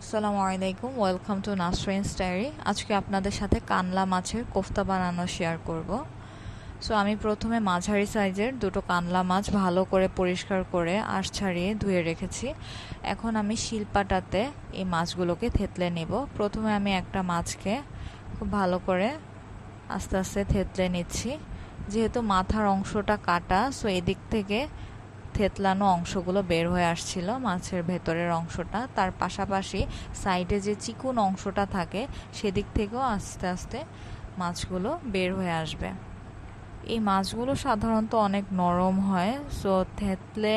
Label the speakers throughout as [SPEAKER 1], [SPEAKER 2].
[SPEAKER 1] আসসালামু আলাইকুম, welcome to নাসরিনস diary. আজকে আপনাদের সাথে কানলা মাছের কোফতা বানানো শেয়ার করব। সো আমি প্রথমে মাঝারি সাইজের দুটো কানলা মাছ ভালো করে পরিষ্কার করে আঁশ ছাড়িয়ে ধুয়ে রেখেছি। এখন আমি শিলপাটাতে এই মাছগুলোকে থেতলে নেব। প্রথমে আমি একটা মাছকে খুব ভালো করে আস্তে আস্তে থেতলে নিচ্ছি। যেহেতু মাথার অংশটা কাটা, সো এদিক থেকে থেতলানো অংশগুলো বের হয়ে আসছিল, মাছের ভেতরের অংশটা। তার পাশাপাশি সাইডে যে চিকুন অংশটা থাকে সেদিক থেকেও আস্তে আস্তে মাছগুলো বের হয়ে আসবে। এই মাছগুলো সাধারণত অনেক নরম হয়, সো থেতলে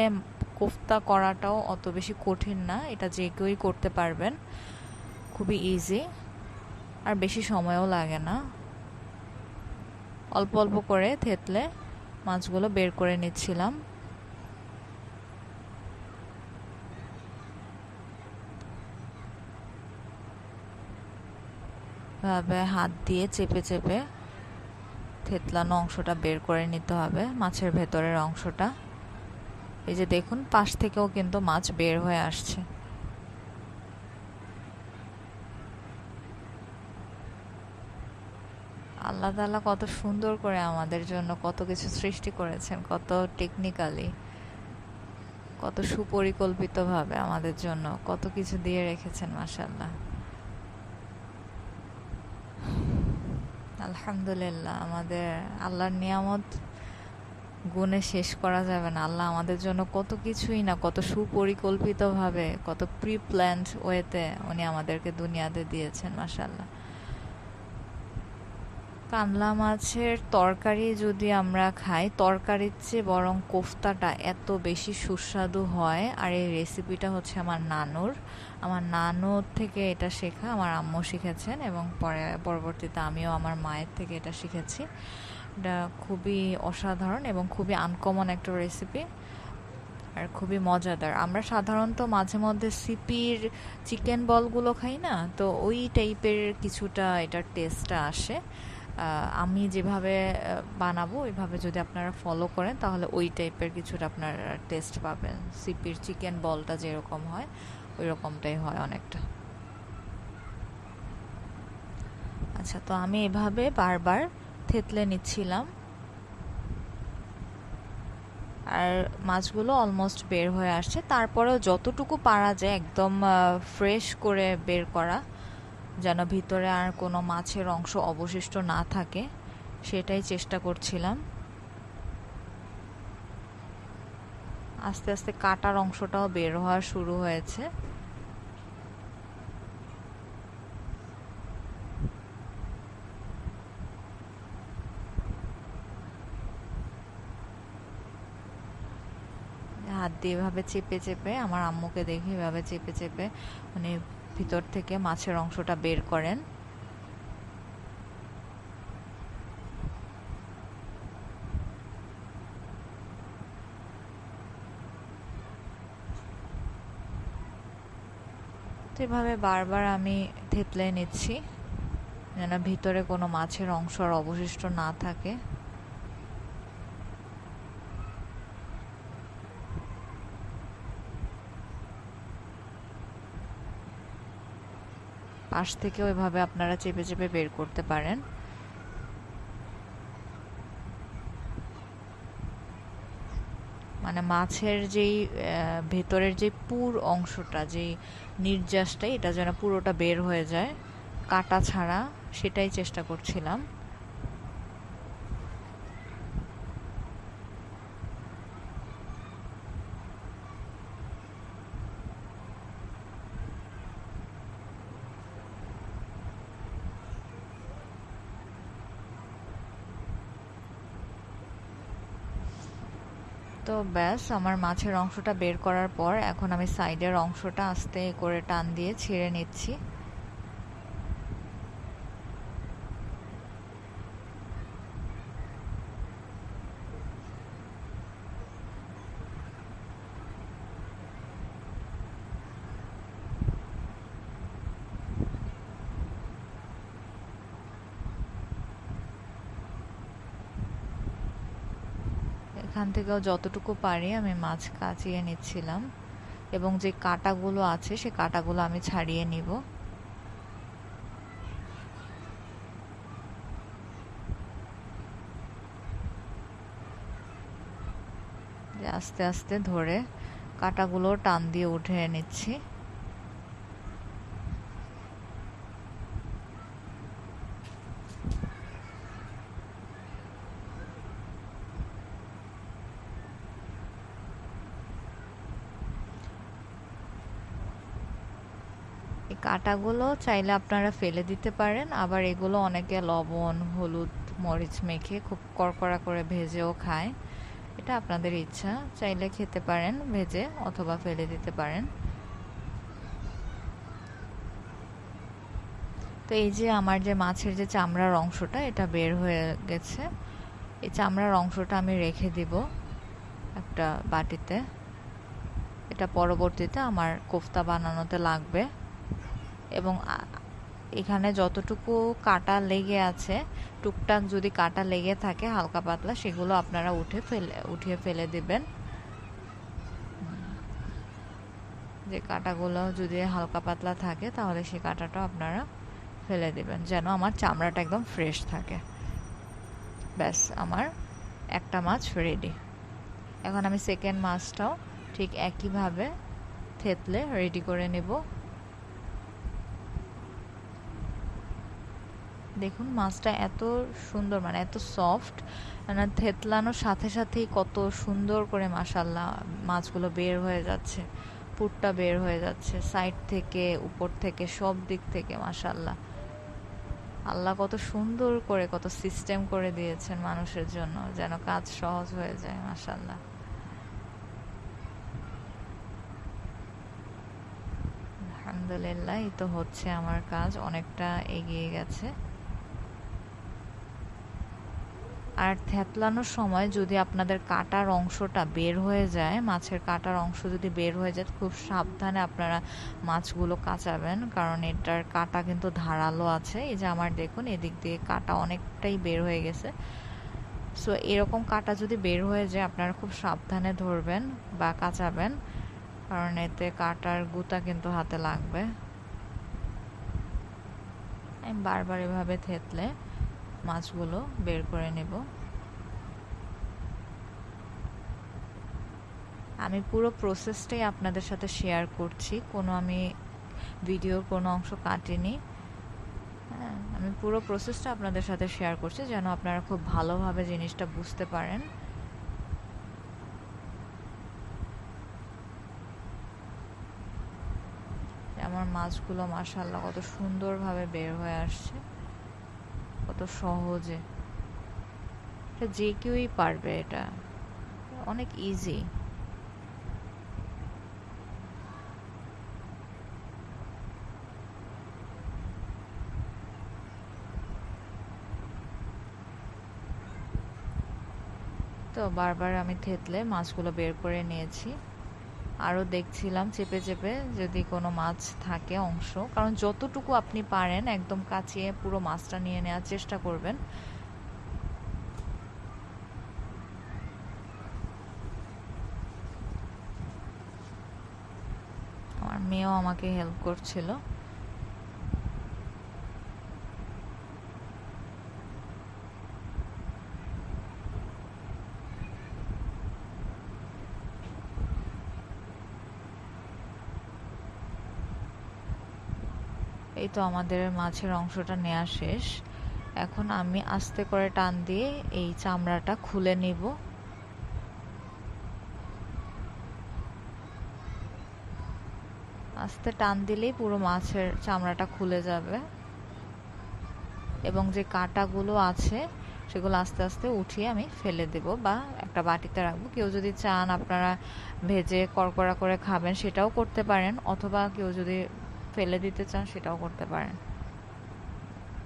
[SPEAKER 1] কোফতা করাটাও অত বেশি কঠিন না, এটা যে কেউই করতে পারবেন, খুবই ইজি আর বেশি সময়ও লাগে না। অল্প অল্প করে থেতলে মাছগুলো বের করে নিচ্ছিলাম। ভাবে হাত দিয়ে চেপে চেপে থেতলানো অংশটা বের করে নিতে হবে, মাছের ভেতরের অংশটা। এই যে দেখুন, পাশ থেকেও কিন্তু মাছ বের হয়ে আসছে। আল্লাহ তাআলা কত সুন্দর করে আমাদের জন্য কত কিছু সৃষ্টি করেছেন, কত টেকনিক্যালি, কত সুপরিকল্পিতভাবে আমাদের জন্য কত কিছু দিয়ে রেখেছেন। মাশাআল্লাহ, আলহামদুলিল্লাহ। আমাদের আল্লাহর নিয়ামত গুণে শেষ করা যাবে না। আল্লাহ আমাদের জন্য কত কিছুই না, কত সুপরিকল্পিতভাবে, কত প্রি প্ল্যান্ড ওয়েতে উনি আমাদেরকে দুনিয়াতে দিয়েছেন। মাশাআল্লাহ। কানলা মাছের তরকারি যদি আমরা খাই, তরকারির চেয়ে বরং কোফতাটা এত বেশি সুস্বাদু হয়। আর এই রেসিপিটা হচ্ছে আমার নানুর থেকে এটা শেখা। আমার আম্মু শিখেছেন এবং পরবর্তীতে আমিও আমার মায়ের থেকে এটা শিখেছি। এটা খুবই অসাধারণ এবং খুবই আনকমন একটা রেসিপি আর খুবই মজাদার। আমরা সাধারণত মাঝে মধ্যে সিপির চিকেন বলগুলো খাই না, তো ওই টাইপের কিছুটা এটার টেস্টটা আসে। আমি যেভাবে বানাবো ওইভাবে যদি আপনারা ফলো করেন তাহলে ওই টাইপের কিছুটা আপনার টেস্ট পাবেন। সিপির চিকেন বলটা যেরকম হয় ওই রকমটাই হয় অনেকটা। আচ্ছা, তো আমি এভাবে বারবার থেতলে নিচ্ছিলাম আর মাছগুলো অলমোস্ট বের হয়ে আসছে। তারপরেও যতটুকু পারা যায় একদম ফ্রেশ করে বের করা, যেন ভিতরে আর কোনো মাছের অংশ অবশিষ্ট না থাকে, সেটাই চেষ্টা করছিলাম। আস্তে আস্তে কাটার অংশটাও বের হওয়া শুরু হয়েছে। হাত দিয়ে এভাবে চেপে চেপে, আমার আম্মুকে দেখে এভাবে চেপে চেপে উনি ভিতর থেকে মাছের অংশটা বের করেন। তো এভাবে বারবার আমি থেতলে নিচ্ছি যেন ভিতরে কোনো মাছের অংশ আর অবশিষ্ট না থাকে। পাশ থেকেও এভাবে আপনারা চেপে চেপে বের করতে পারেন। মানে মাছের যেই ভেতরের যে পুর অংশটা, যেই নির্যাসটা, এটা যেন পুরোটা বের হয়ে যায় কাটা ছাড়া, সেটাই চেষ্টা করছিলাম। তো ব্যাস, আমার মাছের অংশটা বের করার পর এখন আমি সাইডের অংশটা আস্তে করে টান দিয়ে ছিঁড়ে নিচ্ছি। এখান থেকেও যতটুকু পারি আমি মাছ কাচিয়ে নিচ্ছিলাম। এবং যে কাঁটাগুলো আছে সে কাঁটাগুলো আমি ছাড়িয়ে নিব। আস্তে আস্তে ধরে কাঁটাগুলো টান দিয়ে উঠে নিচ্ছি। এই কাঁটাগুলো চাইলে আপনারা ফেলে দিতে পারেন, আবার এগুলো অনেকে লবণ হলুদ মরিচ মেখে খুব কড়কড়া করে ভেজেও খায়। এটা আপনাদের ইচ্ছা, চাইলে খেতে পারেন ভেজে অথবা ফেলে দিতে পারেন। তো এই যে আমার যে মাছের যে চামড়ার অংশটা এটা বের হয়ে গেছে, এই চামড়ার অংশটা আমি রেখে দিব একটা বাটিতে। এটা পরবর্তীতে আমার কোফতা বানানোতে লাগবে। এবং এখানে যতটুকু কাটা লেগে আছে, টুকটাক যদি কাটা লেগে থাকে হালকা পাতলা, সেগুলো আপনারা উঠিয়ে ফেলে দিবেন। যে কাটাগুলো যদি হালকা পাতলা থাকে তাহলে সেই কাটাটাও আপনারা ফেলে দিবেন, যেন আমার চামড়াটা একদম ফ্রেশ থাকে। ব্যাস, আমার একটা মাছ রেডি। এখন আমি সেকেন্ড মাছটাও ঠিক একইভাবে থেতলে রেডি করে নেব। দেখুন মাছটা এত সুন্দর, মানে এত সফট, মানে থেতলানোর সাথে সাথেই কত সুন্দর করে মাশাল্লাহ মাছগুলো বের হয়ে যাচ্ছে, পুরটা বের হয়ে যাচ্ছে সাইড থেকে উপর থেকে সব দিক থেকে। মাশাল্লাহ, আল্লাহ কত সুন্দর করে কত সিস্টেম করে দিয়েছেন মানুষের জন্য, যেন কাজ সহজ হয়ে যায়। মাশাল্লাহ, আলহামদুলিল্লাহ। এই তো হচ্ছে আমার কাজ, অনেকটা এগিয়ে গেছে। আর থেতলানোর সময় যদি আপনাদের কাটার অংশটা বের হয়ে যায়, মাছের কাটার অংশ যদি বের হয়ে যায়, খুব সাবধানে আপনারা মাছগুলো কাচাবেন, কারণ এটার কাটা কিন্তু ধারালো আছে। এই যে আমার দেখুন এদিক দিয়ে কাটা অনেকটাই বের হয়ে গেছে। সো এরকম কাটা যদি বের হয়ে যায় আপনারা খুব সাবধানে ধরবেন বা কাচাবেন, কারণ এতে কাটার গুঁতা কিন্তু হাতে লাগবে। আমি বারবার এভাবে থেতলে মাছগুলো বের করে নেব। আমি পুরো প্রসেসটাই আপনাদের সাথে শেয়ার করছি, আমি ভিডিওর কোনো অংশ কাটিনি। হ্যাঁ, আমি পুরো প্রসেসটা আপনাদের সাথে শেয়ার করছি, যেন আপনারা খুব ভালোভাবে জিনিসটা বুঝতে পারেন। আমার মাছগুলো মাশাআল্লাহ কত সুন্দরভাবে বের হয়ে আসছে, কত সহজে। এটা যে কেউই পারবে, এটা অনেক ইজি। তো বারবার আমি থেতলে মাছগুলো বের করে নিয়েছি। আরও দেখছিলাম চেপে চেপে যদি কোনো মাছ থাকে অংশ, কারণ যতটুকু আপনি পারেন একদম কাচিয়ে পুরো মাছটা নিয়ে নেওয়ার চেষ্টা করবেন। আমার মেয়েও আমাকে হেল্প করছিল। এই তো আমাদের মাছের অংশটা নেওয়া শেষ। এখন আমি আস্তে করে টান দিয়ে এই চামড়াটা খুলে নিব। আস্তে টান দিলেই পুরো মাছের চামড়াটা খুলে যাবে, এবং যে কাঁটাগুলো আছে সেগুলো আস্তে আস্তে উঠিয়ে আমি ফেলে দেব বা একটা বাটিতে রাখবো। কেউ যদি চান আপনারা ভেজে কড়কড়া করে খাবেন সেটাও করতে পারেন, অথবা কেউ যদি ফেলে দিতে চান সেটাও করতে পারেন,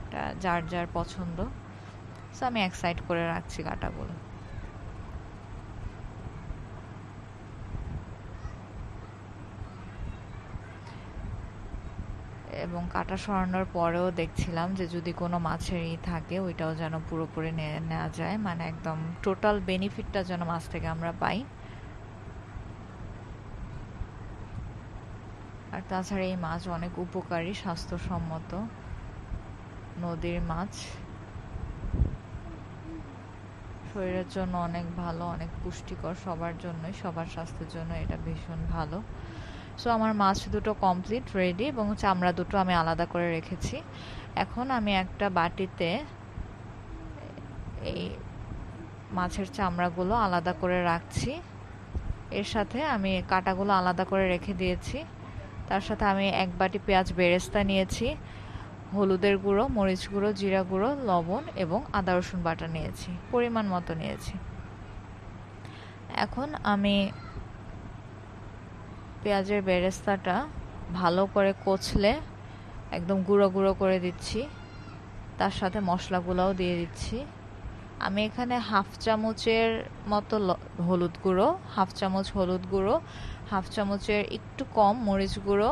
[SPEAKER 1] এটা যার যার পছন্দ। সো আমি এক সাইড করে রাখছি কাঁটাগুলো। এবং কাটা সরানোর পরেও দেখছিলাম যে যদি কোনো মাছের থাকে ওইটাও যেন পুরোপুরি নেওয়া যায়, মানে একদম টোটাল বেনিফিটটা যেন মাছ থেকে আমরা পাই। আর তাছাড়া এই মাছ অনেক উপকারী, স্বাস্থ্যসম্মত নদীর মাছ, শরীরের জন্য অনেক ভালো, অনেক পুষ্টিকর, সবার জন্যই, সবার স্বাস্থ্যের জন্য এটা ভীষণ ভালো। সো আমার মাছ দুটো কমপ্লিট রেডি এবং চামড়া দুটো আমি আলাদা করে রেখেছি। এখন আমি একটা বাটিতে এই মাছের চামড়াগুলো আলাদা করে রাখছি। এর সাথে আমি কাঁটাগুলো আলাদা করে রেখে দিয়েছি। তার সাথে আমি 1 বাটি পেঁয়াজ বেরেস্তা নিয়েছি, হলুদের গুঁড়ো, মরিচ গুঁড়ো, জিরা গুঁড়ো, লবণ এবং আদা রসুন বাটা নিয়েছি, পরিমাণ মতো নিয়েছি। এখন আমি পেঁয়াজের বেরেস্তাটা ভালো করে কচলে একদম গুঁড়ো গুঁড়ো করে দিচ্ছি। তার সাথে মশলাগুলোও দিয়ে দিচ্ছি। আমি এখানে 1/2 চামচের মতো হলুদ গুঁড়ো, 1/2 চামচ হলুদ গুঁড়ো, 1/2 চামচের একটু কম মরিচ গুঁড়ো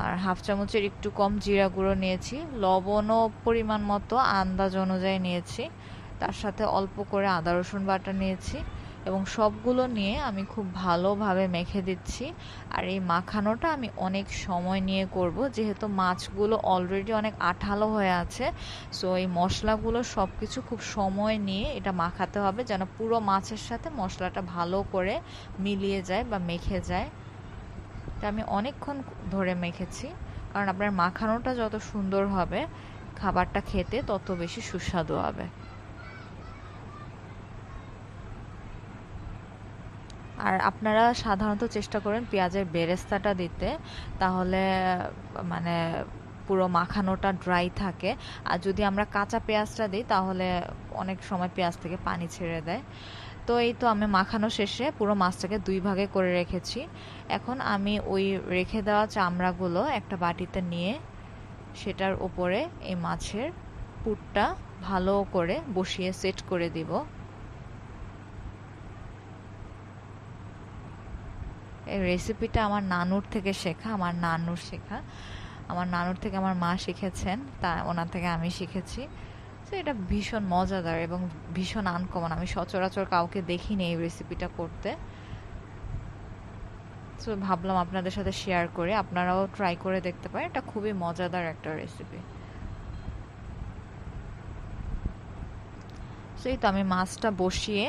[SPEAKER 1] আর 1/2 চামচের একটু কম জিরা গুঁড়ো নিয়েছি। লবণও পরিমাণ মতো আন্দাজ অনুযায়ী নিয়েছি। তার সাথে অল্প করে আদা রসুন বাটা নিয়েছি এবং সবগুলো নিয়ে আমি খুব ভালোভাবে মেখে দিচ্ছি। আর এই মাখানোটা আমি অনেক সময় নিয়ে করব, যেহেতু মাছগুলো অলরেডি অনেক আঠালো হয়ে আছে। সো এই মশলাগুলো সব কিছু খুব সময় নিয়ে এটা মাখাতে হবে, যেন পুরো মাছের সাথে মশলাটা ভালো করে মিলিয়ে যায় বা মেখে যায়। এটা আমি অনেকক্ষণ ধরে মেখেছি, কারণ আপনার মাখানোটা যত সুন্দর হবে খাবারটা খেতে তত বেশি সুস্বাদু হবে। আর আপনারা সাধারণত চেষ্টা করেন পেঁয়াজের বেরেস্তাটা দিতে, তাহলে মানে পুরো মাখানোটা ড্রাই থাকে। আর যদি আমরা কাঁচা পেঁয়াজটা দিই তাহলে অনেক সময় পেঁয়াজ থেকে পানি ছেড়ে দেয়। তো এই তো আমি মাখানো শেষে পুরো মাছটাকে 2 ভাগে করে রেখেছি। এখন আমি ওই রেখে দেওয়া চামড়াগুলো একটা বাটিতে নিয়ে সেটার উপরে এই মাছের পুরটা ভালো করে বসিয়ে সেট করে দিব। এই রেসিপিটা আমার নানুর থেকে শেখা, আমার নানুর থেকে আমার মা শিখেছেন, তা ওনার থেকে আমি শিখেছি। তো এটা ভীষণ মজাদার এবং ভীষণ আনকমন, আমি সচরাচর কাউকে দেখিনি এই রেসিপিটা করতে। তো ভাবলাম আপনাদের সাথে শেয়ার করে, আপনারাও ট্রাই করে দেখতে পারেন, এটা খুবই মজাদার একটা রেসিপি। সেই তো আমি মাছটা বসিয়ে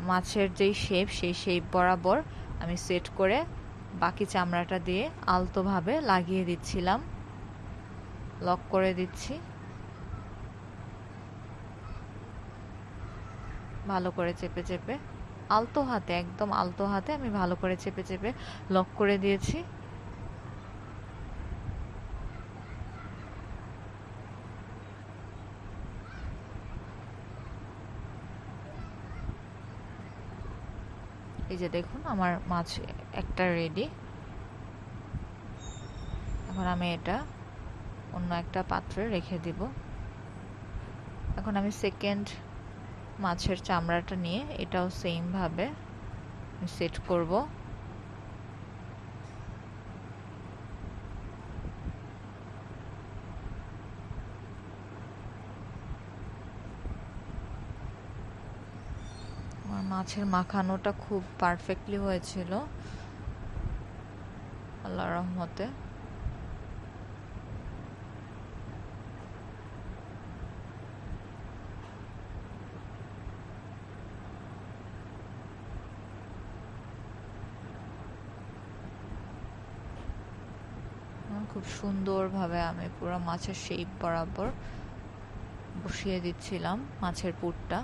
[SPEAKER 1] মাছের যেই শেপ সেই শেপ বরাবর আমি সেট করে বাকি চামড়াটা দিয়ে আলতোভাবে লাগিয়ে দিচ্ছিলাম, লক করে দিচ্ছি। ভালো করে চেপে চেপে আলতো হাতে, একদম আলতো হাতে আমি ভালো করে চেপে চেপে লক করে দিয়েছি। এই যে দেখুন আমার মাছ একটা রেডি। এখন আমি এটা অন্য একটা পাত্রে রেখে দিব। এখন আমি সেকেন্ড মাছের চামড়াটা নিয়ে এটাও সেম ভাবে সেট করব। আমার মাছের মাখানোটা খুব পারফেক্টলি হয়েছিল আল্লাহর রহমতে। খুব সুন্দরভাবে আমি পুরো মাছের শেপ বরাবর বসিয়ে দিচ্ছিলাম মাছের পুরটা।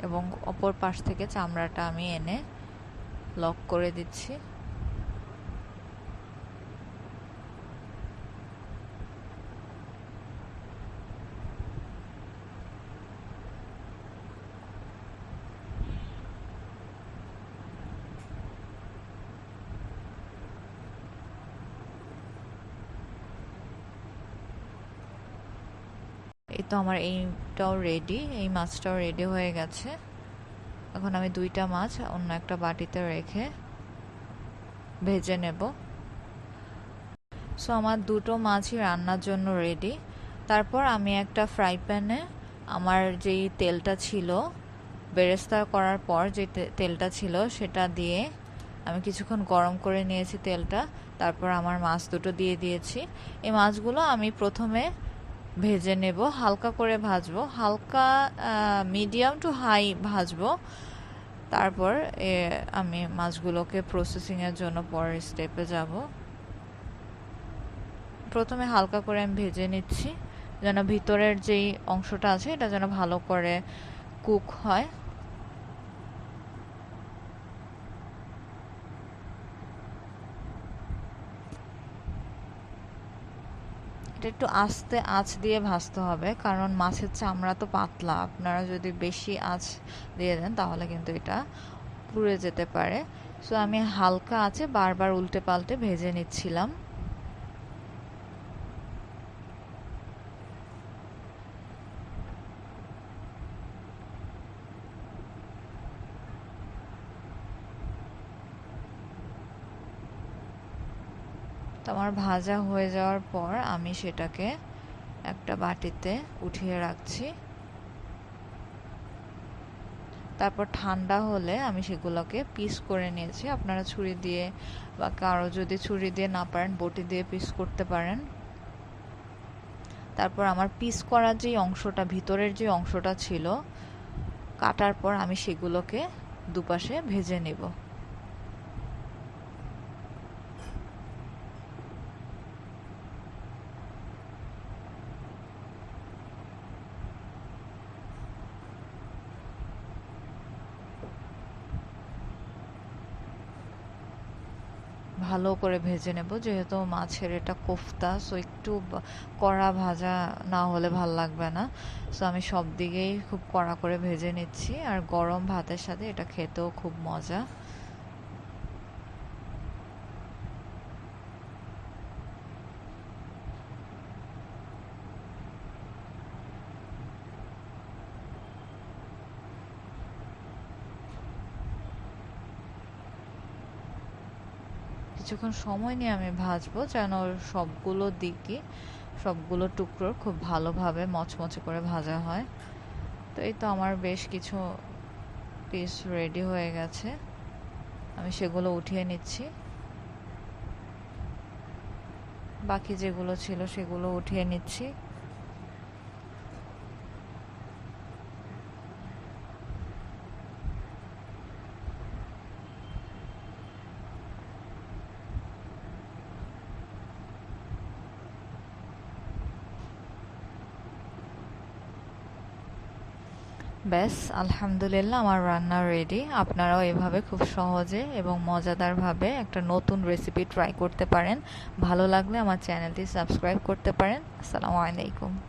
[SPEAKER 1] এবং অপর পাশ থেকে চামড়াটা আমি এনে লক করে দিচ্ছি। এই তো আমার এইটাও রেডি, এই মাছটাও রেডি হয়ে গেছে। এখন আমি 2টা মাছ অন্য একটা বাটিতে রেখে ভেজে নেব। সো আমার দুটো মাছই রান্নার জন্য রেডি। তারপর আমি একটা ফ্রাই প্যানে আমার যেই তেলটা ছিল, বেরেস্তা করার পর যে তেলটা ছিল সেটা দিয়ে আমি কিছুক্ষণ গরম করে নিয়েছি তেলটা। তারপর আমার মাছ দুটো দিয়ে দিয়েছি। এই মাছগুলো আমি প্রথমে ভেজে নেব, হালকা করে ভাজবো, হালকা মিডিয়াম টু হাই ভাজবো। তারপর আমি মাছগুলোকে প্রসেসিংয়ের জন্য পরের স্টেপে যাব। প্রথমে হালকা করে আমি ভেজে নিচ্ছি যেন ভিতরের যেই অংশটা আছে এটা যেন ভালো করে কুক হয়। এটা একটু আস্তে আঁচ দিয়ে ভাজতে হবে, কারণ মাছের চামড়া তো পাতলা। আপনারা যদি বেশি আঁচ দিয়ে দেন তাহলে কিন্তু এটা পুড়ে যেতে পারে। সো আমি হালকা আঁচে বারবার উল্টে পাল্টে ভেজে নিচ্ছিলাম। তো আমার ভাজা হয়ে যাওয়ার পর আমি সেটাকে একটা বাটিতে উঠিয়ে রাখছি। তারপর ঠান্ডা হলে আমি সেগুলোকে পিস করে নিয়েছি। আপনারা ছুরি দিয়ে বা কারো যদি ছুরি দিয়ে না পারেন বটি দিয়ে পিস করতে পারেন। তারপর আমার পিস করার যে অংশটা, ভিতরের যে অংশটা ছিল, কাটার পর আমি সেগুলোকে দুপাশে ভেজে নেব। ভালো করে ভেজে নেব, যেহেতু মাছের এটা কোফতা, সো একটু কড়া ভাজা না হলে ভাল লাগবে না। সো আমি সব দিকেই খুব কড়া করে ভেজে নিচ্ছি। আর গরম ভাতের সাথে এটা খেতেও খুব মজা। কিছুক্ষণ সময় নিয়ে আমি ভাজবো যেন সবগুলো দিকই, সবগুলো টুকরো খুব ভালোভাবে মচমচে করে ভাজা হয়। তো এই তো আমার বেশ কিছু পিস রেডি হয়ে গেছে, আমি সেগুলো উঠিয়ে নিচ্ছি। বাকি যেগুলো ছিল সেগুলো উঠিয়ে নিচ্ছি। ব্যাস, আলহামদুলিল্লাহ, আমার রান্না রেডি। আপনারাও এভাবে খুব সহজে এবং মজাদারভাবে একটা নতুন রেসিপি ট্রাই করতে পারেন। ভালো লাগলে আমার চ্যানেলটি সাবস্ক্রাইব করতে পারেন। আসসালামু আলাইকুম।